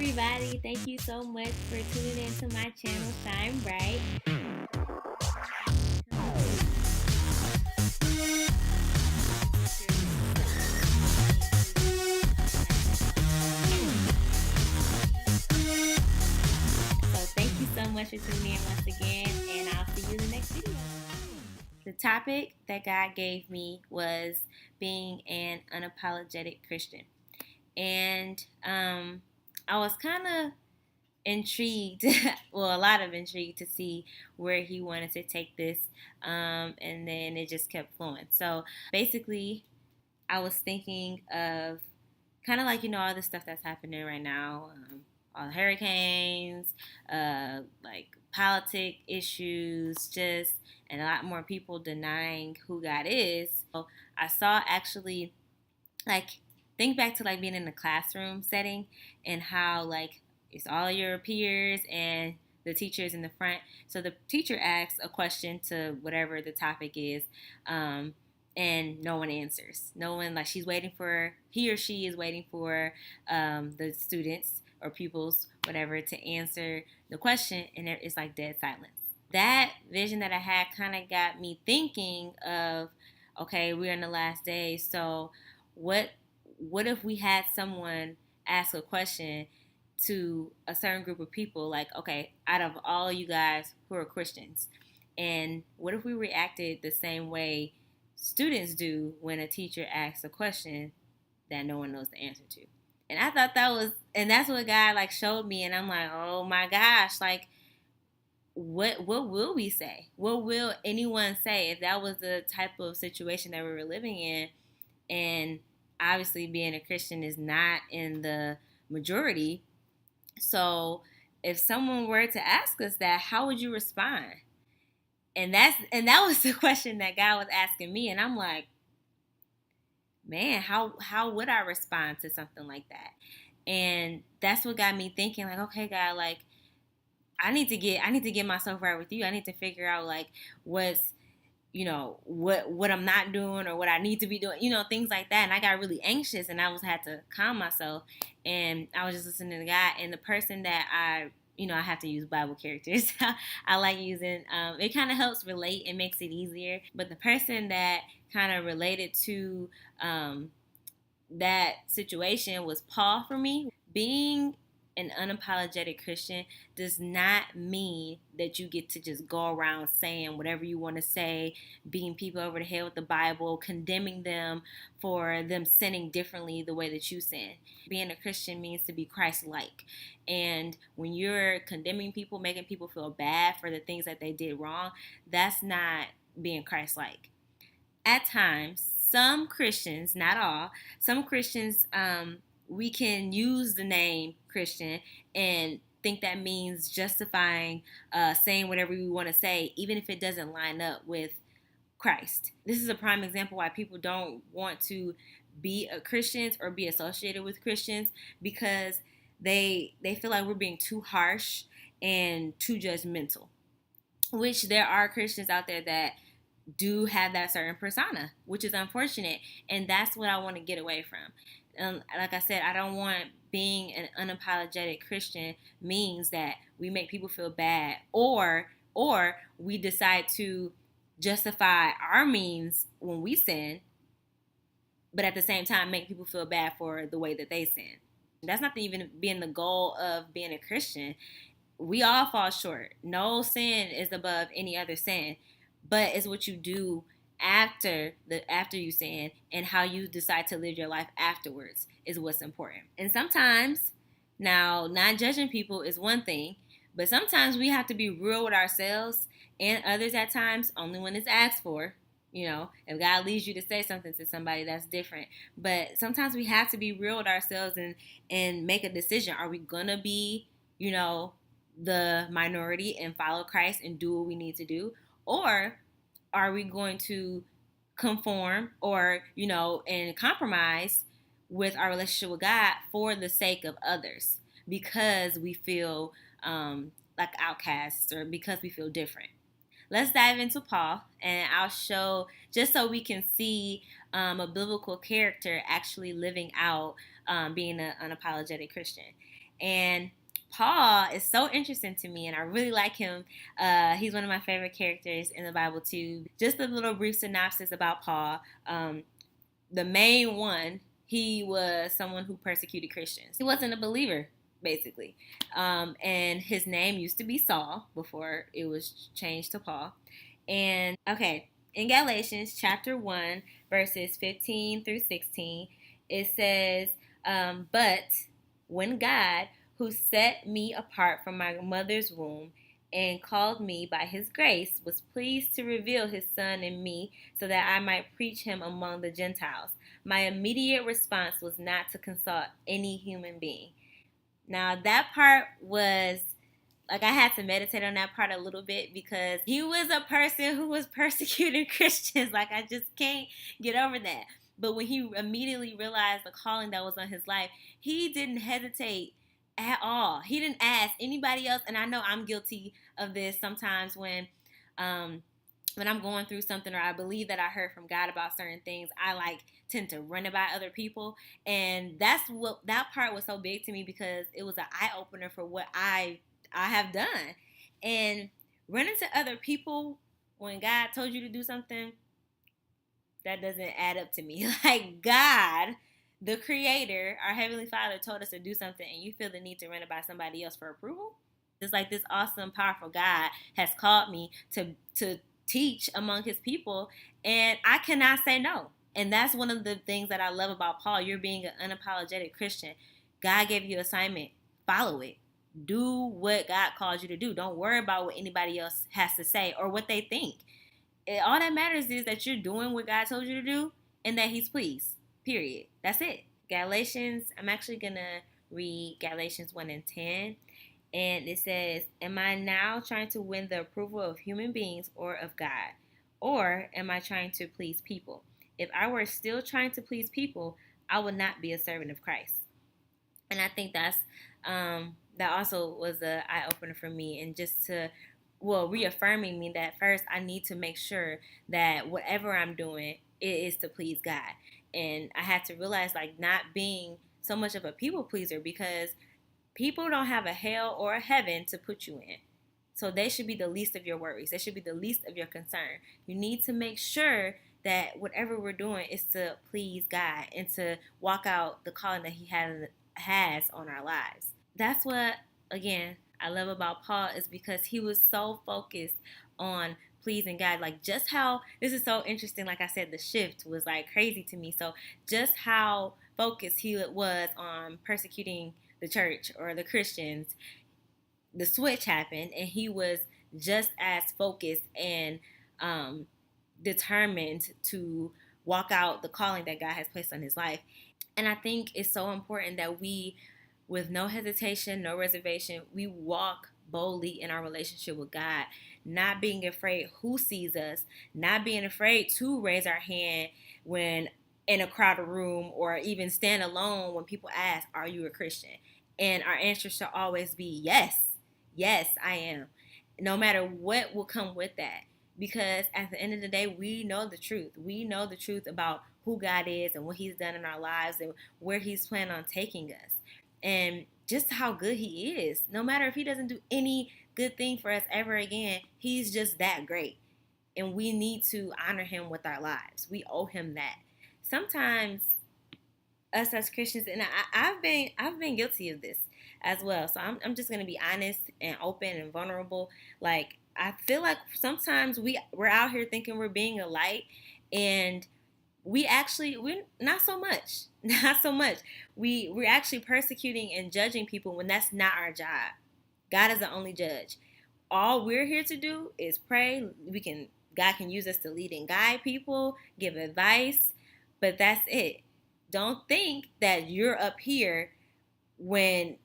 everybody. Thank you so much for tuning into my channel, Shine Bright. So thank you so much for tuning in once again, and I'll see you in the next video. The topic that God gave me was being an unapologetic Christian. And I was kind of intrigued, well, a lot of intrigued to see where he wanted to take this. And then it just kept flowing. So basically, I was thinking of kind of like, all the stuff that's happening right now, all the hurricanes, like politic issues, just, and a lot more people denying who God is. So I saw actually, like, think back to like being in a classroom setting and how like it's all your peers and the teacher is in the front. So the teacher asks a question to whatever the topic is, and no one answers. No one, like, he or she is waiting for the students or pupils, whatever, to answer the question, and it's like dead silence. That vision that I had kind of got me thinking of, okay, we're in the last days, so what if we had someone ask a question to a certain group of people, like, okay, out of all you guys who are Christians, and what if we reacted the same way students do when a teacher asks a question that no one knows the answer to? And I thought and that's what God like showed me, and I'm like, oh my gosh, like, what will we say? What will anyone say if that was the type of situation that we were living in? And obviously being a Christian is not in the majority. So if someone were to ask us that, how would you respond? And that was the question that God was asking me, and I'm like, man, how would I respond to something like that? And that's what got me thinking, like, okay, God, like, I need to get myself right with you. I need to figure out like what's what I'm not doing or what I need to be doing, things like that. And I got really anxious, and I had to calm myself, and I was just listening to God. And the person that I have to use Bible characters. I like using, it kind of helps relate. It makes it easier. But the person that kind of related to that situation was Paul for me. Being an unapologetic Christian does not mean that you get to just go around saying whatever you want to say, beating people over the head with the Bible, condemning them for them sinning differently the way that you sin. Being a Christian means to be Christ-like. And when you're condemning people, making people feel bad for the things that they did wrong, that's not being Christ-like. At times, some Christians, not all, some Christians, we can use the name Christian and think that means justifying saying whatever we want to say, even if it doesn't line up with Christ. This is a prime example why people don't want to be a Christians or be associated with Christians, because they feel like we're being too harsh and too judgmental, which there are Christians out there that do have that certain persona, which is unfortunate, and that's what I want to get away from. Like I said, I don't want being an unapologetic Christian means that we make people feel bad, or we decide to justify our means when we sin, but at the same time make people feel bad for the way that they sin. That's not even being the goal of being a Christian. We all fall short. No sin is above any other sin, but it's what you do after you sin and how you decide to live your life afterwards is what's important. And sometimes, now, not judging people is one thing, but sometimes we have to be real with ourselves and others at times, only when it's asked for. If God leads you to say something to somebody, that's different. But sometimes we have to be real with ourselves and make a decision. Are we gonna be, the minority and follow Christ and do what we need to do? Or are we going to conform or, and compromise with our relationship with God for the sake of others, because we feel like outcasts or because we feel different? Let's dive into Paul, and I'll show, just so we can see a biblical character actually living out being an unapologetic Christian. And Paul is so interesting to me, and I really like him. He's one of my favorite characters in the Bible too. Just a little brief synopsis about Paul. The main one, he was someone who persecuted Christians. He wasn't a believer, basically. And his name used to be Saul before it was changed to Paul. And okay, in Galatians chapter 1, verses 15 through 16, it says, But when God, who set me apart from my mother's womb and called me by his grace, was pleased to reveal his Son in me so that I might preach him among the Gentiles, my immediate response was not to consult any human being. Now, that part was like, I had to meditate on that part a little bit because he was a person who was persecuting Christians. Like, I just can't get over that. But when he immediately realized the calling that was on his life, he didn't hesitate at all. He didn't ask anybody else. And I know I'm guilty of this sometimes when I'm going through something, or I believe that I heard from God about certain things, I tend to run it by other people. And that part was so big to me because it was an eye opener for what I have done. And running to other people when God told you to do something, that doesn't add up to me. Like, God, the creator, our heavenly Father, told us to do something, and you feel the need to run it by somebody else for approval? It's like this awesome, powerful God has called me to teach among his people, and I cannot say no. And that's one of the things that I love about Paul. You're being an unapologetic Christian. God gave you an assignment. Follow it. Do what God calls you to do. Don't worry about what anybody else has to say or what they think. All that matters is that you're doing what God told you to do and that he's pleased. Period. That's it. Galatians, I'm actually going to read Galatians 1 and 10. And it says, Am I now trying to win the approval of human beings or of God? Or am I trying to please people? If I were still trying to please people, I would not be a servant of Christ. And I think that also was an eye opener for me, and just reaffirming me that first I need to make sure that whatever I'm doing, it is to please God. And I had to realize, not being so much of a people pleaser, because people don't have a hell or a heaven to put you in. So they should be the least of your worries. They should be the least of your concern. You need to make sure that whatever we're doing is to please God and to walk out the calling that he has on our lives. That's what, again, I love about Paul, is because he was so focused on pleasing God. Just how, this is so interesting, like I said, the shift was crazy to me. So just how focused he was on persecuting the church or the Christians, the switch happened, and he was just as focused and determined to walk out the calling that God has placed on his life. And I think it's so important that we, with no hesitation, no reservation, we walk boldly in our relationship with God, not being afraid who sees us, not being afraid to raise our hand when in a crowded room, or even stand alone when people ask, are you a Christian? And our answer should always be yes. Yes, I am. No matter what will come with that. Because at the end of the day, we know the truth. We know the truth about who God is and what he's done in our lives and where he's planning on taking us. And just how good he is. No matter if he doesn't do any good thing for us ever again, he's just that great. And we need to honor him with our lives. We owe him that. Sometimes us as Christians, and I've been guilty of this as well. So I'm just gonna be honest and open and vulnerable. I feel like sometimes we're out here thinking we're being a light, and we're not so much. Not so much. We're actually persecuting and judging people when that's not our job. God is the only judge. All we're here to do is pray. God can use us to lead and guide people, give advice, but that's it. Don't think that you're up here when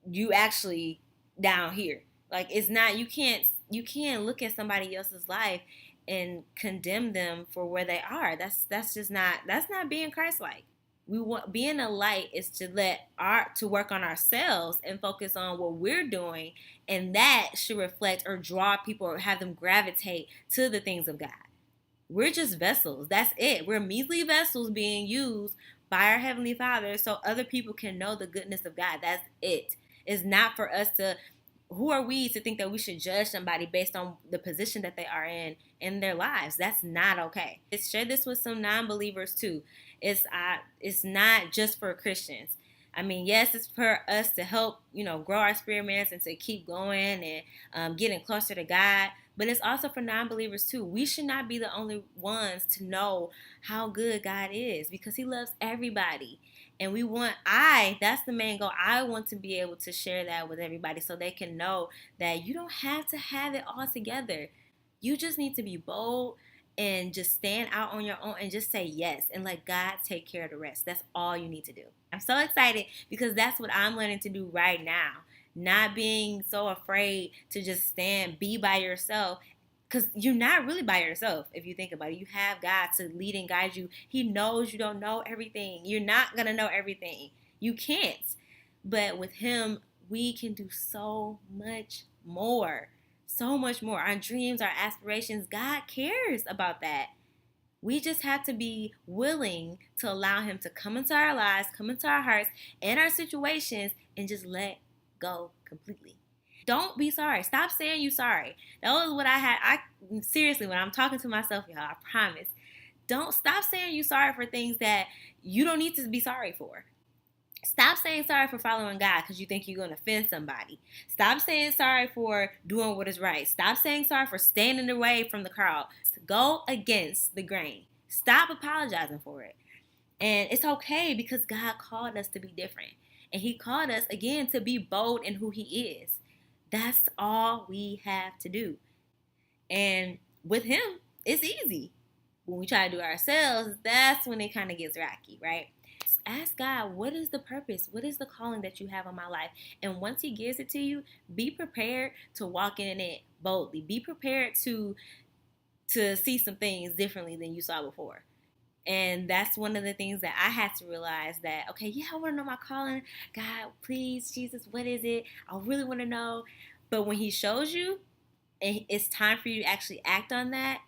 you actually down here. It's not, you can't look at somebody else's life and condemn them for where they are. That's not being Christ-like. Being a light is to work on ourselves and focus on what we're doing, and that should reflect or draw people or have them gravitate to the things of God. We're just vessels. That's it. We're measly vessels being used by our Heavenly Father so other people can know the goodness of God. That's it. It's not for us to, who are we to think that we should judge somebody based on the position that they are in their lives? That's not okay. Share this with some non-believers too. It's not just for Christians. I mean, yes, it's for us to help, grow our spirit man and to keep going and getting closer to God. But it's also for non-believers too. We should not be the only ones to know how good God is, because He loves everybody. And that's the main goal. I want to be able to share that with everybody so they can know that you don't have to have it all together. You just need to be bold and just stand out on your own and just say yes and let God take care of the rest. That's all you need to do. I'm so excited because that's what I'm learning to do right now. Not being so afraid to just be by yourself, because you're not really by yourself. If you think about it, you have God to lead and guide you. He knows you don't know everything. You're not going to know everything. You can't. But with Him, we can do so much more. So much more. Our dreams, our aspirations, God cares about that. We just have to be willing to allow Him to come into our lives, come into our hearts and our situations, and just let go completely. Don't be sorry. Stop saying you sorry. That was what I had. Seriously, when I'm talking to myself, y'all, I promise. Don't stop saying you sorry for things that you don't need to be sorry for. Stop saying sorry for following God because you think you're going to offend somebody. Stop saying sorry for doing what is right. Stop saying sorry for standing away from the crowd. Go against the grain. Stop apologizing for it. And it's okay, because God called us to be different. And He called us, again, to be bold in who He is. That's all we have to do. And with Him, it's easy. When we try to do it ourselves, that's when it kind of gets rocky, right? Ask God, what is the purpose? What is the calling that you have on my life? And once He gives it to you, be prepared to walk in it boldly. Be prepared to see some things differently than you saw before. And that's one of the things that I had to realize, that, okay, yeah, I want to know my calling. God, please, Jesus, what is it? I really want to know. But when He shows you and it's time for you to actually act on that,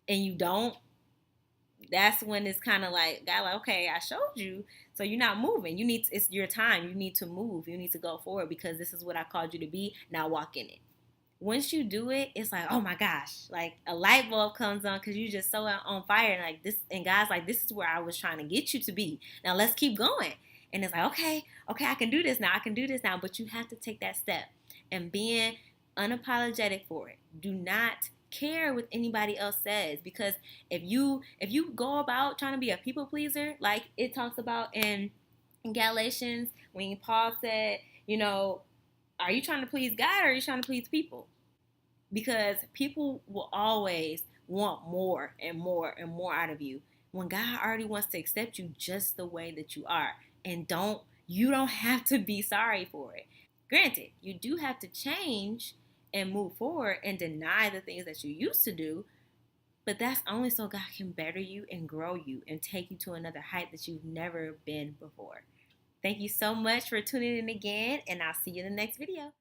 and you don't, that's when it's kind of like, God, like, okay, I showed you, so you're not moving. It's your time. You need to move. You need to go forward, because this is what I called you to be. Now walk in it. Once you do it, it's like, oh my gosh, like a light bulb comes on, because you're just so on fire, and like this, and God's like, this is where I was trying to get you to be. Now let's keep going. And it's like, okay, I can do this now. I can do this now. But you have to take that step and being unapologetic for it. Do not care what anybody else says, because if you go about trying to be a people pleaser, like it talks about in Galatians, when Paul said, are you trying to please God or are you trying to please people? Because people will always want more and more and more out of you, when God already wants to accept you just the way that you are. And you don't have to be sorry for it. Granted, you do have to change and move forward and deny the things that you used to do, but that's only so God can better you and grow you and take you to another height that you've never been before. Thank you so much for tuning in again, and I'll see you in the next video.